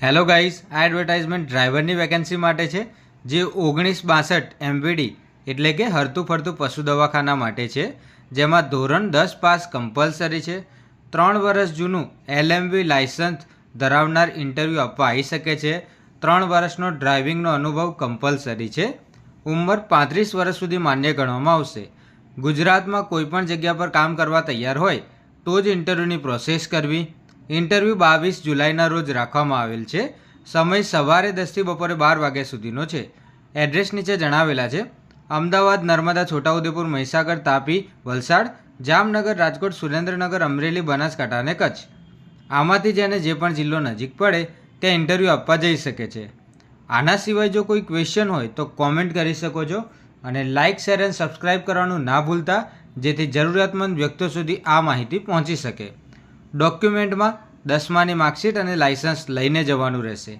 Hello guys, આ advertisement ડ્રાઈવરની vacancy માટે છે જે 1962 MVD એટલે કે હરતું ફરતું પશુ દવાખાના માટે છે, જેમાં ધોરણ 10 પાસ કમ્પલસરી છે. 3 વર્ષ જૂનું LMV લાયસન્સ ધરાવનાર ઇન્ટરવ્યૂ આપવા આવી શકે છે. 3 વર્ષનો ડ્રાઇવિંગનો અનુભવ કમ્પલસરી છે. ઉંમર 35 વર્ષ સુધી માન્ય ગણવામાં આવશે. ગુજરાતમાં કોઈપણ જગ્યા પર કામ કરવા તૈયાર હોય તો જ ઇન્ટરવ્યૂની પ્રોસેસ કરવી. ઇન્ટરવ્યૂ 22 જુલાઈના રોજ રાખવામાં આવેલ છે. સમય સવારે 10થી બપોરે 12 વાગ્યા સુધીનો છે. એડ્રેસ નીચે જણાવેલા છે. અમદાવાદ, નર્મદા, છોટાઉદેપુર, મહીસાગર, તાપી, વલસાડ, જામનગર, રાજકોટ, સુરેન્દ્રનગર, અમરેલી, બનાસકાંઠા અને કચ્છ. આમાંથી જેને જે પણ જિલ્લો નજીક પડે ત્યાં ઇન્ટરવ્યૂ આપવા જઈ શકે છે. આના સિવાય જો કોઈ ક્વેશ્ચન હોય તો કોમેન્ટ કરી શકો છો અને લાઇક, શેર અને સબસ્ક્રાઈબ કરવાનું ના ભૂલતા, જેથી જરૂરિયાતમંદ વ્યક્તિઓ સુધી આ માહિતી પહોંચી શકે. ડોક્યુમેન્ટમાં 10માની માર્કશીટ અને લાયસન્સ લઈને જવાનું રહેશે.